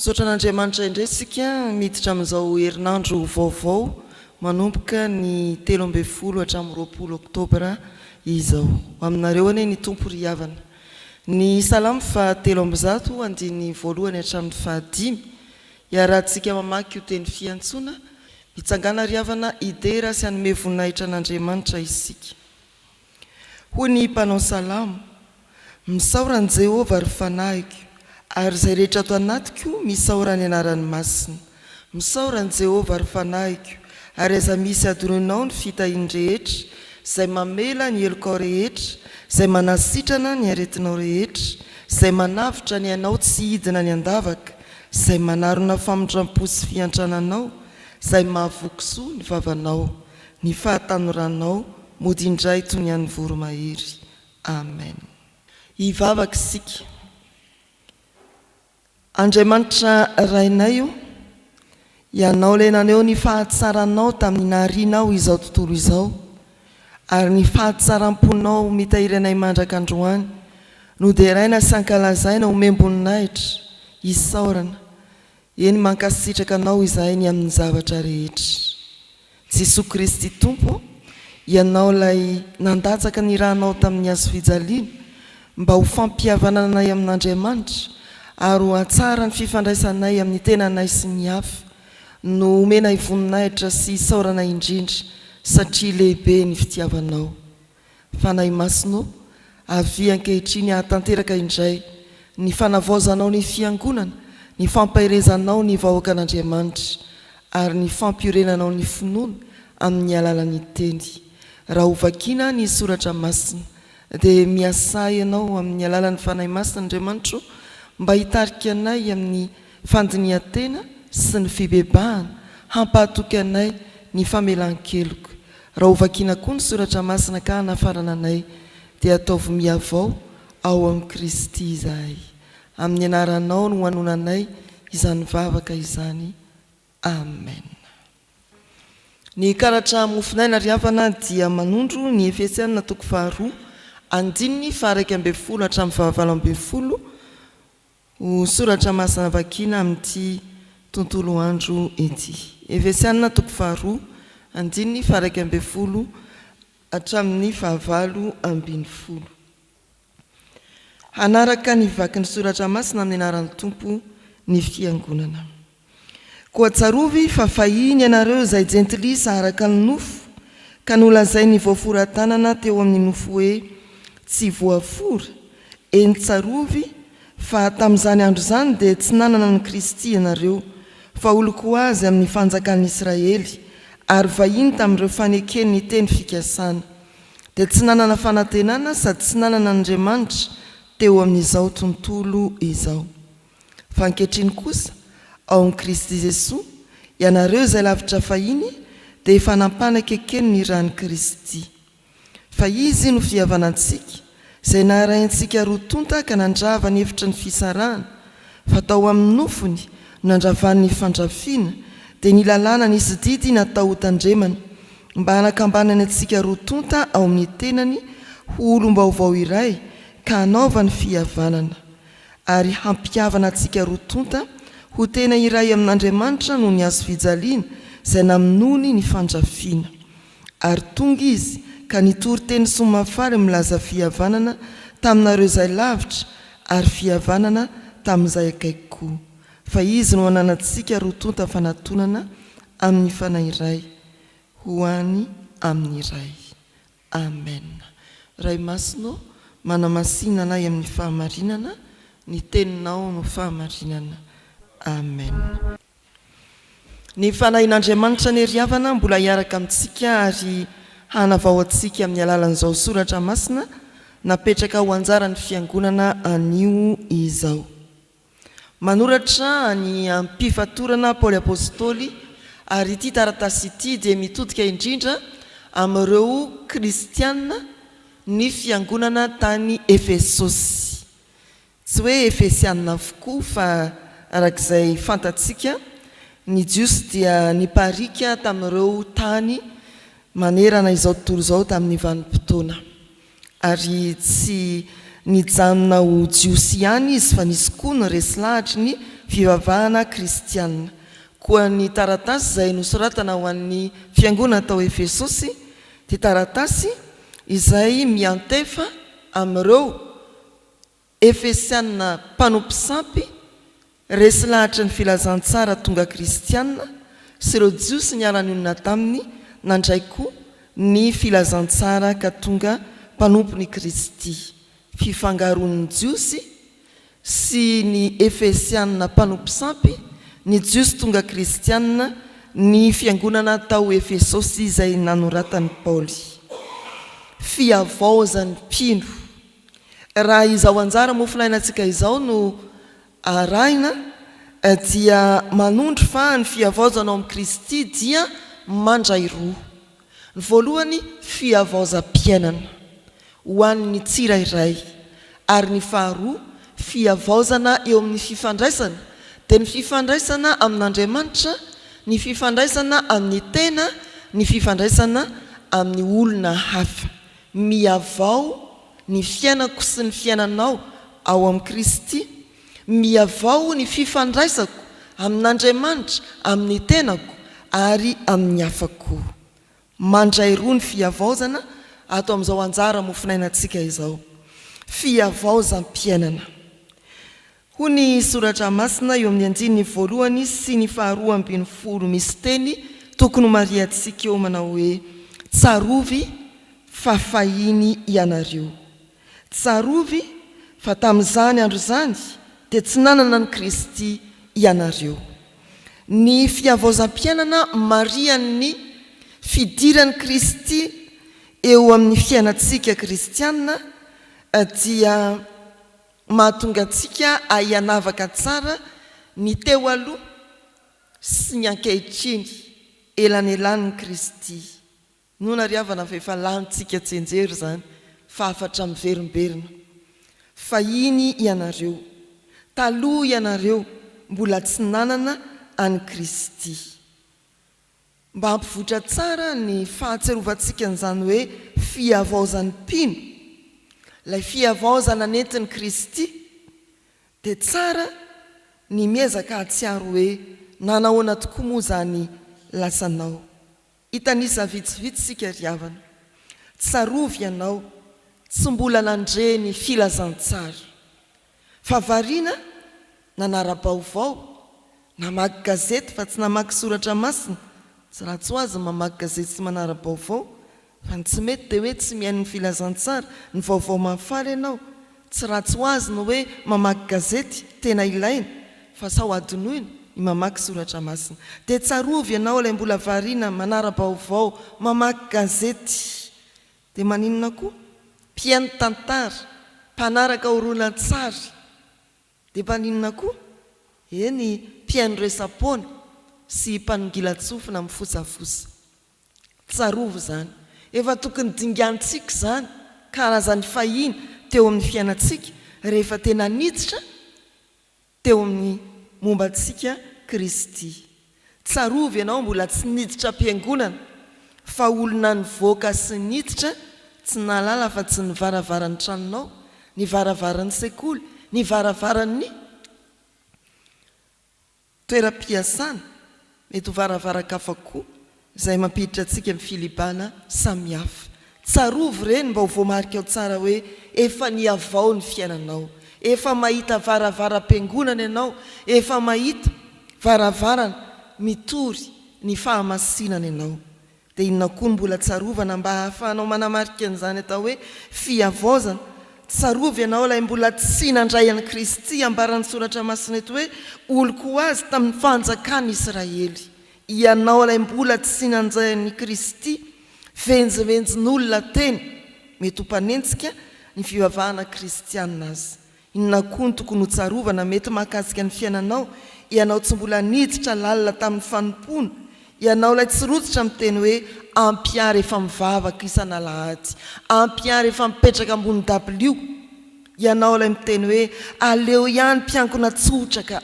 Misaotra an'Andriamanitra indray isika miditra amin'izao herinandro vaovao manomboka ny 13 hatramin'ny 20 Oktobra izao. Aminareo anie ny tompo ry havana. Ny salamo fa 300 andiny voalohany hatramin'ny fahadimy iarahantsika mamaky io teny fiantsona mitsangana ry havana idera sy hanome voninahitra an'Andriamanitra isika. Hoy ny mpanao salamo, misaoran'i Jehovah ry fanahiko, ary izay rehetra ato anatiko misaora ny anaran'ny masina. Misaoran'i Jehovah ry fanahiko, ary aiza misy adorinao ny fitahiany rehetra, izay mamela ny helokao rehetra, izay manasitrana ny aretinao rehetra, izay manavitra ny anao tsy hidina ny andavaka, izay manarona famondram-po sy fiantrananao, izay mahavokisoa ny vavanao, ny fahatanoranao mody indray toy ny an'ny voromahery. Amen. Hivavaka isika. Andriamanitra rainay io, Ianao lenaneo ny fahatsaranao tamin'ny naharinao izao tontolo izao, ary ny fahatsaram-ponao mitahiry anay mandraka androany, no dia raina sy ankalazaina omemboninahitra, isaorana, eny mankasitraka anao izahay ny amin'ny zavatra rehetra. Jesosy Kristy Tompo, Ianao lay nandatsaka ny rahanao tamin'ny hazo fijaliana, mba ho fampihavananay amin'Andriamanitra, ary ho atsara ny fifandraisanay amin'ny tenanay sy ny hafa, no omenay voninahitra sy isaorana indrindra, satria lehibe ny fitiavanao. Fanahy masino, avy ankehitriny hatanteraka indray ny fanavaozanao ny fiangonana, ny fampahirezanao ny vahoaka an'Andriamanitra, ary ny fampiorenanao ny finoana amin'ny alalan'ny teny. Raha hovakiana ny Soratra Masina, dia miasa ianao amin'ny alalan'ny fanahy masina Andriamanitra, mba hitarika anay amin'ny fandinihan-tena sy ny fibebahana, hampahatoky anay ny famelan-keloka. Raha hovakiana koa ny Soratra Masina ka hanafarana anay, dia ataovy miavao ao amin'ny Kristy izahay. Amin'ny anaranao no hanonanay izany vavaka izany. Amen. Ny karatra Mofonaina ry havana dia manondro ny Efesianina 2 andininy fa 1 hatramin'ny 12 ho soratra masina vakiana amin'ity tontolo andro ety. Efesianina 2 andininy fa 1 hatramin'ny 12. Hanaraka ny vaky ny soratra masina amin'ny anaran'ny tompo ny fiangonana. Koa tsarovy fa fahiny ianareo izay jentilisa araka ny nofo, ka nolazay ny voaforatanana teo amin'ny nofo hoe tsy voafora, eny tsarovy fa tamin'izany andro izany dia tsy nanana ny Kristy ianareo, fa oloko azy amin'ny fanjakan'ny Israely, ary vahiny tamin'ireo fanekeny ny teny fikasana, dia tsy nanana fanantenana sady tsy nanana Andriamanitra teo amin'izao tontolo izao. Fa ankehitriny kosa, ao amin'ny Kristy Jesosy, ianareo izay lavitra fahiny, dia efa nampanakekeny ny ran'ny Kristy. Fa izy no fihavanantsika, izay naharaintsika rotonta ka nandrava ny hevitra ny fisarahana, fa tao amin'ny nofony nandravan'ny fandrafiana, dia ny lalàna nisy didy natao tandremana, mba hanakambanany antsika rotonta ao amin'ny tenany ho olom-baovao iray, ka hanaova ny fihavanana, ary hampihavana antsika rotonta ho tena iray amin'Andriamanitra no ny hazo fijaliana, izay naminony ny fandrafiana. Ary tonga izy ka nitory teny somafary milaza fihavanana taminareo izay lavitra, ary fihavanana tamin'izay akaiky koa. Fa izy no ananantsika rotonta fanatonana amin'ny fanahy iray, ho any amin'ny iray. Amen. Ray masino, manamasina anay amin'ny fahamarinana, ny teninao no fahamarinana. Amen. Ny fanahin'Andriamanitra ny ry havana mbola hiaraka amintsika ary hanavao antsika amin'ny alalan'izao soratra masina napetraka ho anjara ny fiangonana anio izao. Manoratra ny am-pifatorana Paoly Apôstôly, ary ity taratasy ity dia mitodika indrindra amin'ireo kristianina ny fiangonana tany Efesosy. Tsy hoe Efesianina avokoa fa arak'izay fantatsika, ny jiosy dia niparika tamin'ireo tany manerana izao tontolo izao tamin'ny vanim-potoana. Ary tsy nijanona ho jiosy ihany izy, fa nisy koa ny resy lahatra ny fivavahana kristianina. Koa ny taratasy izay nosoratana ho an'ny fiangonana tao Efesosy dia taratasy izay miantefa amin'ireo efesianina mpanompisampy resy lahatra ny filazantsara tonga kristianina sy ireo jiosy ny ala-nyolona taminy nandray koa ny filazantsara ka tonga mpanompo ny Kristy. Fifangaroan'ny jiosy sy ny efesianina mpanompisampy ny jiosy tonga kristianina ny fiangonana tao Efesosy izay nanoratany Paoly. FIHAVAOZAM-PIAINANA. Raha izao anjara Mofonaina antsika izao no arahina dia manondro fa ny fihavaozana amin'ny Kristy dia mandray roa. Ny voalohany fihavaozam-piainana ho an'ny tsirairay, ary ny faharoa fihavaozana eo amin'ny fifandraisana, dia ny fifandraisana amin'Andriamanitra, ny fifandraisana amin'ny tena, ny fifandraisana amin'ny olona hafa. Mihavao ny fiainako sy ny fiainanao ao amin'ny Kristy, mihavao ny fifandraisako amin'Andriamanitra, amin'ny tenako ary amin'ny hafako. Mandray roa ny fihavaozana ato amin'izao anjara Mofonaina antsika izao. Fihavaozam-piainana. Hoy ny Soratra Masina eo amin'ny andininy voalohany sy ny faharoa ambin'ny folo misy teny tokony mariantsika eo manao hoe tsarovy fa fahiny ianareo. Tsarovy fa tamin'izany andro izany dia tsy nanana ny Kristy ianareo. Ny fihavaozam-piainana marian'ny fidiran'ny Kristy eo amin'ny fiainantsika kristianina dia mahatonga antsika ahianavaka tsara ny teo aloha sy ny ankehitriny elanelan'ny Kristy. Noho nariavana fa efa lanitsika tsenjery zany fa afatra miverimberina. Fahiny ianareo, taloha ianareo mbola tsy nanana any Kristy. Mba hampivoatra tsara ny fahatserovantsika n'izany hoe fihavaozam-pino, ilay fihavaozana nentin'i Kristy, dia tsara ny miezaka hatsiaro hoe nanahoana tokoa moa zany lasanao. Hitanisa vitsivitsy sika riavana. Tsarovy ianao, tsy mbola nandre ny filazantsara. Fa variana nanara-baovao, namaky gazety fa tsy namaky Soratra Masina. Tsy ratsy ho azy mamaky gazety sy manara-baovao, fa ny tsy mety dia hoe tsy mihaino ny filazantsara, ny vaovao mahafaly ianao. Tsy ratsy ho azy no hoe mamaky gazety tena ilaina, fa sao adinoina ny mamaky Soratra Masina. Dia tsarovy ianao ilay mbola variana manara-baovao, mamaky gazety. Dia maninona koa? Mpiaino tantara, mpanaraka horonan-tsary. Dia maninona koa? Eny, mpiaino resaka-poana sy mpanongilan-tsofina mifosafosa. Tsarovy zany. Efa tokony dingantsika zany, karazany fahiny teo amin'ny fiainantsika, rehefa tena niditra teo amin'ny mombantsika Kristy. Tsarovy ianao mbola tsy niditra am-piangonana, fa olona nivoaka sy niditra, tsy nalala fa tsy ny varavaran'ny tranonao, ny varavaran'ny sekoly, ny varavaran'ny toeram-piasana, mety ho varavaran-kafa koa, izay mampiditra antsika amin'ny filibana samihafa. Tsarovy ireny mba ho voamarika ao tsara hoe efa nihavao ny fiainanao, efa mahita varavaram-piangonana ianao, efa mahita varavarana mitory ny fahamasinana ianao. Dia inona koa mbola tsarovana mba hahafahanao manamarika an'izany atao hoe fihavaozana. Tsarovy ianao ilay mbola tsy nandray an'i Kristy, ambaran'ny Soratra Masina eto hoe oloko azy tamin'ny fanjakany Israely. Ianao ilay mbola tsy nandray an'i Kristy, venjivenjin'olona teny, mety ho mpanentsika ny fivavahana kristianina azy. Inona koa ny tokony ho tsarovana mety mahakasika ny fiainanao, ianao tsy mbola niditra lalina tamin'ny fanompona, ianao ilay tsy rotsitra miteny hoe am-piara efa mivavaka isan'alahady, am-piara efa mipetraka ambony dabilio, ianao ilay miteny hoe aleo ihany mpiankona tsotra ka.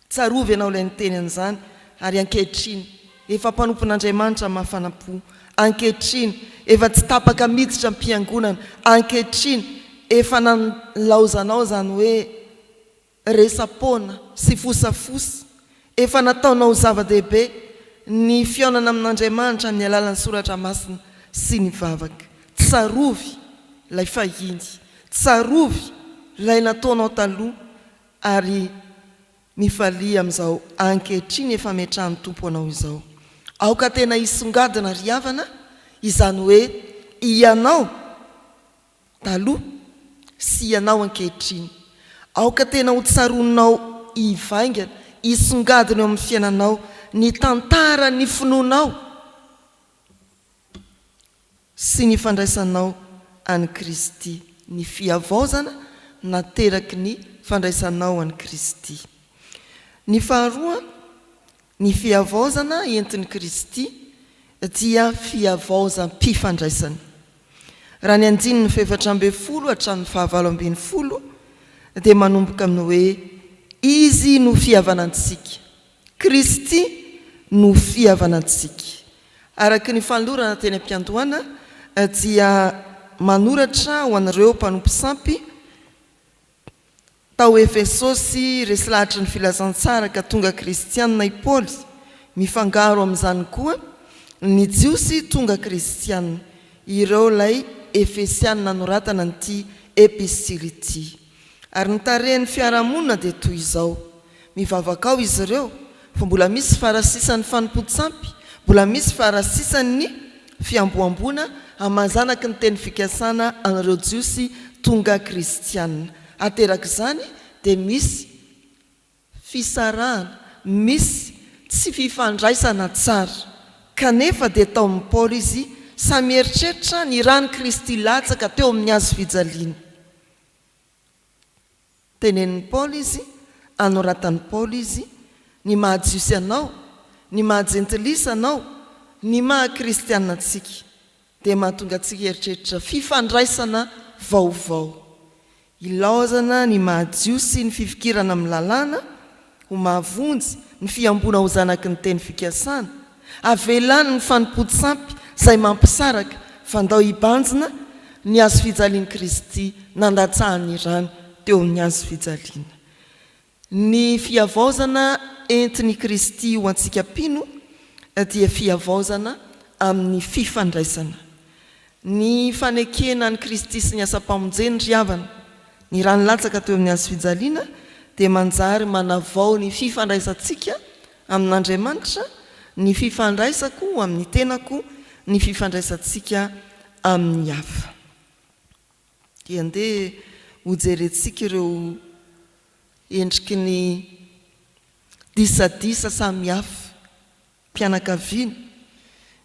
Tsarovy ianao ilay niteny an'izany, ary ankehitriny efa mpanompon'Andriamanitra mafana-po, ankehitriny efa tsy tapaka miditra am-piangonana, ankehitriny efa nalaozanao zany hoe resa-poana sy fosafosa efa nataonao zava-dehibe ny fiaonana amin'Andriamanitra amin'ny alalan'ny soratra masina sy ny vavaka. Tsarovy ilay fahiny, tsarovy ilay nataonao taloha ary mifalia amin'izao ankehitriny efa metrahan'ny tompo anao izao. Aoka tena hisongadina ry havana, izany hoe ianao taloha sy ianao ankehitriny. Aoka tena ho tsaronao hivaingana, hisongadina eo amin'ny fiainanao ny tantara ny finoanao sy ny fandraisanao any Kristy. Ny fihavaozana nateraky ny fandraisanao any Kristy. Ny faharoa, ny fihavaozana entin'i Kristy dia fihavaozam-pifandraisana. Raha ny andininy 7ambin'ny hatramin'ny 9 dia manomboka amin'ny hoe izy no fihavanantsika, Kristy no fihavanantsika. Araky ny fanolorana teny am-piandohana dia manoratra ho an'ireo mpanompo sampy tao Efesosy resy lahatra ny filazantsara ka tonga kristianina i Paoly, mifangaro amin'izany koa ny jiosy tonga kristianina, ireo lay Efesianina noratana n'ity epistily ity. Ary ny tarehin'ny fiaraha-monina dia toy izao: mivavaka ao izy ireo, fa mbola misy farasisan'ny fanompo-tsampy, mbola misy farasisan'ny fiamboambona amazanaky ny teny fikasana an'ireo jiosy tonga kristianina. Aterak' izany dia misy fisarahana, misy tsy fifandraisana tsara, kanefa dia tao amin'ny Paoly izy samy eritreritra ny rany Kristy latsaka teo amin'ny hazo fijaliana. Tenenin'ny Paoly izy, anoratan'ny Paoly izy, ny mahajiosy anao, ny mahajentilisa anao, ny maha-kristianina antsika, dia mahatonga antsika eritreritra fifandraisana vaovao. Ilaozana ny mahajiosy ny fifikirana amin'ny lalàna, ho mahavonjy ny fiambona ho zanaky ny teny fikasana, avelany ny fanompo-tsampy izay mampisaraka fandao hibanjina ny hazo fijalian'i Kristy nandatsahany rany teo amin'ny hazo fijaliana. Ny fihavaozana entin'i Kristy ho antsika mpino dia fihavaozana amin'ny fifandraisana. Ny fanekena ny Kristy sy ny asa-pamonjeny ry havana, ny rany latsaka teo amin'ny hazo fijaliana dia manjary manavao ny fifandraisantsika amin'Andriamanitra, ny fifandraisako amin'ny tenako, ny fifandraisantsika amin'ny hafa. Dia andeha hojerentsika ireo endriky ny disadisa samy hafa mpianakaviana,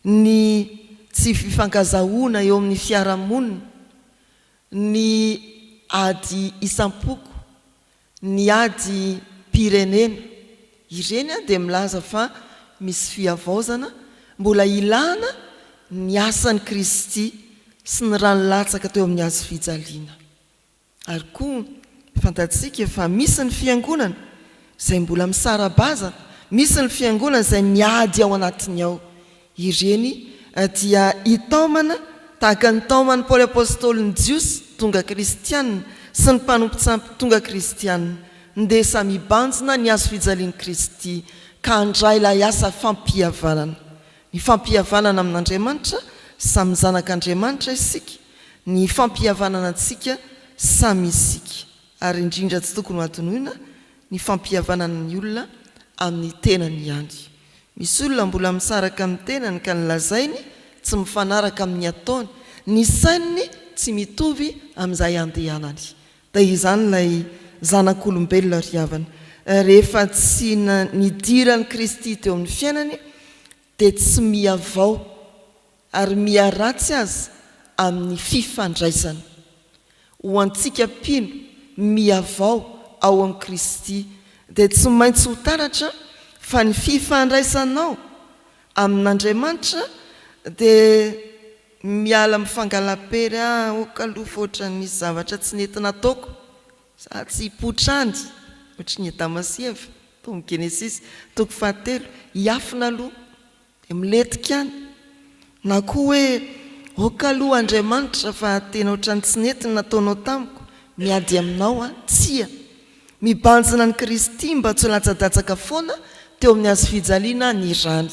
ny tsy fifankazahoana eo amin'ny fiaraha-monina, ny ady isam-poko, ny ady pirenena. Ireny dia milaza fa misy fihavaozana mbola ilana ny asan'i Kristy sy ny rano latsaka teo amin'ny hazo fijaliana. Ary koa fantatsika fa misy ny fiangonana izay mbola misara-bazana, misy ny fiangonana izay miady ao anatiny ao. Ireny dia hitaomana tahaka ny taomany Paoly apôstôly ny jiosy tonga kristianina sy ny mpanompo-tsampy tonga kristianina, ndeha samy hibanjina ny hazo fijalian'i Kristy ka handray ilay asa fampihavanana. Ny fampihavanana amin'Andriamanitra, samy zanak'Andriamanitra isika, ny fampihavanana antsika samy isika. Ary indrindra tsy tokony hatonoina ny fampihavanana ny olona amin'ny tenany ihany. Misy olona mbola misaraka amin'ny tenany ka nilazainy tsy mifanaraka amin'ny ataony, ny sainy tsy mitovy amin'izay andehanany. Dia izany ilay zanak'olombelona ry havana. Rehefa tsy nidirany Kristy teo amin'ny fiainany dia tsy mihavao ary miharatsy azy amin'ny fifandraisana. Ho antsika mpino mihavao ao amin'ny Kristy dia tsy maintsy ho taratra fa ny fifandraisanao amin'Andriamanitra dia miala mifangalapery okalofa ohatran misy zavatra tsy nentina ataoko, za tsy hipotrany ohatry ny Damasiefa tao amin'ny Genesis toko 7, hiafina aloha dia miletika any. Na koa hoe okaloha Andriamanitra fa tena ohatran'ny tsy nentina nataonao tamiko, miady aminao tsia, mibanjina ny Kristy mba tsy latsa-datsaka foana teo amin'ny azo fijaliana ny rany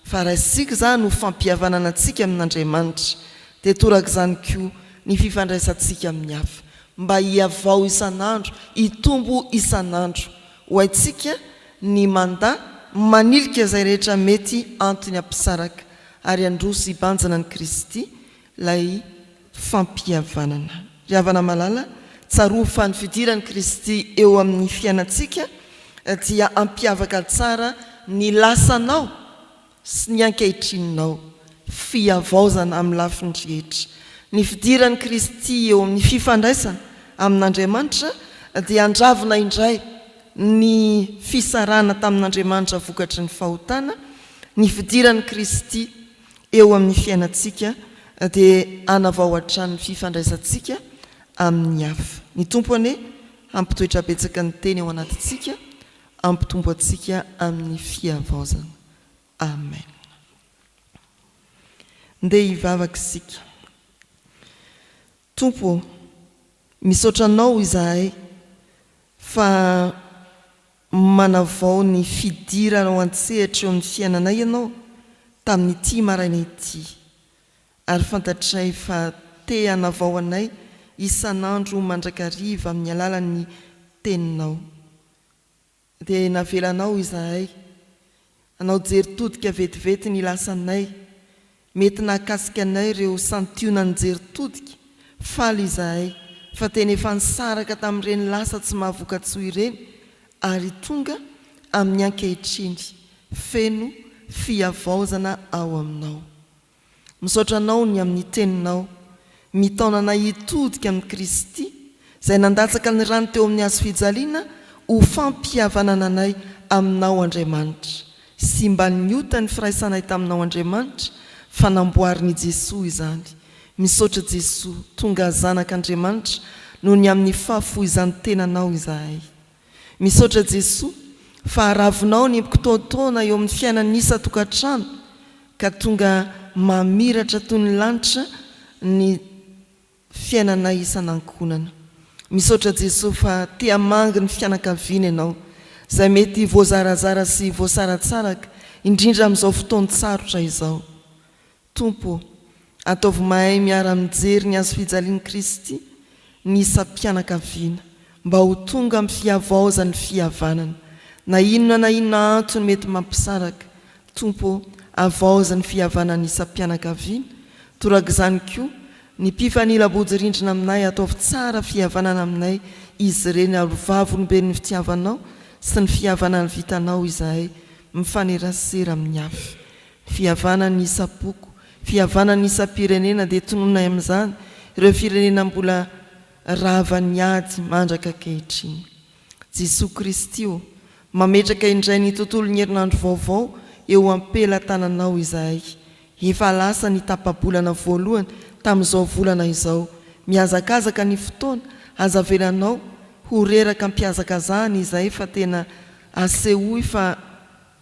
fa raha isika zany ho fampihavanana antsika amin'Andriamanitra dia toraka izany koa ny fifandraisantsika amin'ny hafa mba hiavao isan'andro hitombo isan'andro ho haintsika ny mandaha manilika izay rehetra mety antony ampisaraka ary androso hibanjana ny Kristy lay fampihavanana. Ry havana malala, tsaroa fa ny fidiran'ny Kristy eo amin'ny fiainantsika dia ampiavaka tsara ny lasanao sy ny ankehitrinao fihavaozana amin'ny lafiny rehetra. Ny fidiran'ny Kristy eo amin'ny fifandraisana amin'Andriamanitra dia andravina indray ny fisarana tamin'Andriamanitra vokatry ny fahotana. Ny fidiran'ny Kristy eo amin'ny fiainantsika dia anavao hatrany fifandraisantsika amin'ny hafa. Ny tompony ampitoetra betsaka ny teny ao anatintsika, ampitombo antsika amin'ny fihavaozana. Amen. Ndeha hivavaka isika. Tompo, misaotra anao izahay fa manavao ny fidira ao an-tsehatra eo amin'ny fiainanay ianao tamin'ity maraina ity, ary fantatray fa te hanavao anay isan'andro mandrakariva amin'ny alalan'ny teninao. Dia navelanao izahay, anao jery todika vetivety ny lasanay, mety nahakasika anay ireo santiona ny jery todika, faly izahay fa tena efa nisaraka tamin'ireny lasa tsy mahavoka-tsoa ireny, ary tonga amin'ny ankehitriny feno fihavaozana ao aminao. Misaotra anao ny amin'ny teninao, mitaonana hitodika amin'ny Kristy izay nandatsaka ny rano teo amin'ny azo fijaliana ho fampihavanana anay aminao Andriamanitra, sy mba niota ny firaisanay taminao Andriamanitra fa namboarin'i Jesosy izany. Misaotra Jesosy, tonga zanak'Andriamanitra noho ny amin'ny fahafoizany tenanao izahay. Misaotra Jesosy fa aravinao ny mpikitaotaona eo amin'ny fiainan'ny isa-tokantrano ka tonga mamiratra toy ny lanitra ny fiainanay isan'ankonana. Misaotra Jesosy fa te hamangy ny fianakaviana ianao izay mety voazarazara sy voasaratsaraka indrindra amin'izao fotoan-tsarotra izao. Tompo, ataovy mahay miara-mijery ny azo fijalian'i Kristy ny isa-pianakaviana mba ho tonga amin'ny fihavaozany fihavanana. Na inona antony mety mampisaraka, Tompo, avaozany fihavanana isa-pianakaviana. Toraka izany koa ny mpifanila-body rindrina aminay ataovy tsara fihavanana aminay izy ireny arovavolombelon'ny fitiavanao sy ny fihavanany vitanao izahay mifanerasera amin'ny hafa. Fihavanany isa-poko, fihavanany isa-pirenena dia tononay amin'izany ireo firenena mbola ravan'ny ady mandraka ankehitriny. Jesosy Kristy io, mametraka indray ny tontolo ny herinandro vaovao eo ampelatananao izahay. Efa lasa ny tapabolana voalohany tamin'izao volana izao, mihazakazaka ny fotoana azavelanao ho reraka mpiazakazahany izahay fa tena asehoy fa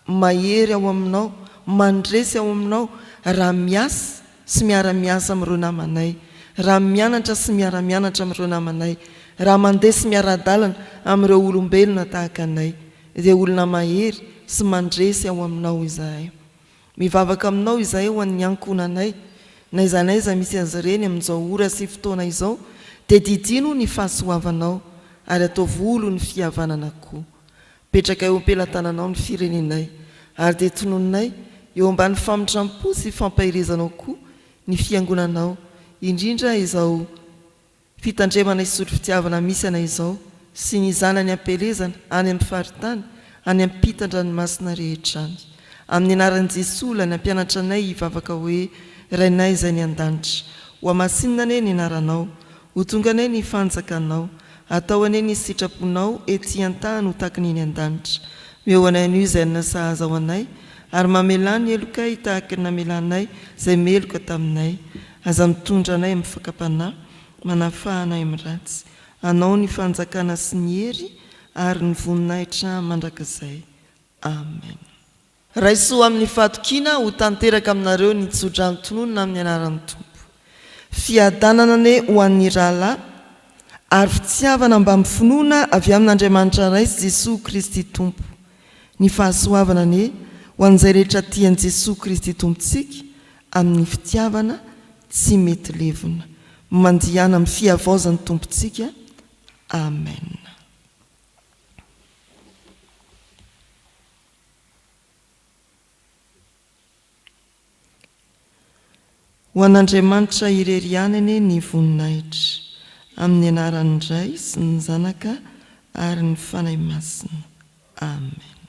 mahery ao aminao, mandresy ao aminao raha miasa sy miara-miasa amin'ireo namanay, raha mianatra sy miara-mianatra amin'ireo namanay, raha mandeha sy miara-dalana amin'ireo olombelona tahaka anay, dia olona mahery sy mandresy ao aminao izahay. Mivavaka aminao izahay ho an'ny ankonanay, na izanaiza misy azy ireny amin'izao ora sy fotoana izao, dia didino ny fahasoavanao ary ataovy olo ny fihavanana koa. Petraka eo ampelatananao ny firenenay, ary dia tononinay eo ambany famindrampo sy fampahirezanao koa ny fiangonanao, indrindra izao fitandremana isotry fitiavana misy anay izao sy ny zanany ampelezana any amin'ny faritany, any amin'ny mpitandra-masina rehetra any. Amin'ny anaran'i Jesosy lany ampianatra anay hivavaka hoe Rainay izay ny an-danitra, ho amasinina ane ny anaranao, ho tonga ane ny fanjakanao, atao ane ny sitraponao ety an-tany ho takiny ny an-danitra. Meo anay an'io izay nasahaza ao anay, ary mamelany elokay tahaka ny namelanay izay meloka taminay. Aza mitondra anay amin'ny fakapanahy, manafahanay amin'ny ratsy. Anao ny fanjakana sy ny hery ary ny voninahitra mandrakizay. Amen. Raisoa amin'ny fatokiana ho tanteraka aminareo ny Tsodrano tononona amin'ny anaran'ny Tompo. Fiadanana ane ho an'ny rahalahy ary fitiavana mba mifinoana avy amin'Andriamanitra ray sy Jesosy Kristy Tompo, ny fahasoavana ne ho an'izay rehetra tian'i Jesosy Kristy Tompontsika amin'ny fitiavana tsy mety levona, mandihana amin'ny fihavaozan'ny Tompontsika. Amen. Ho an'Andriamanitra irery anany ny voninahitra, amin'ny anaran'ny Ray sy ny Zanaka ary ny Fanahy Masina. Amen.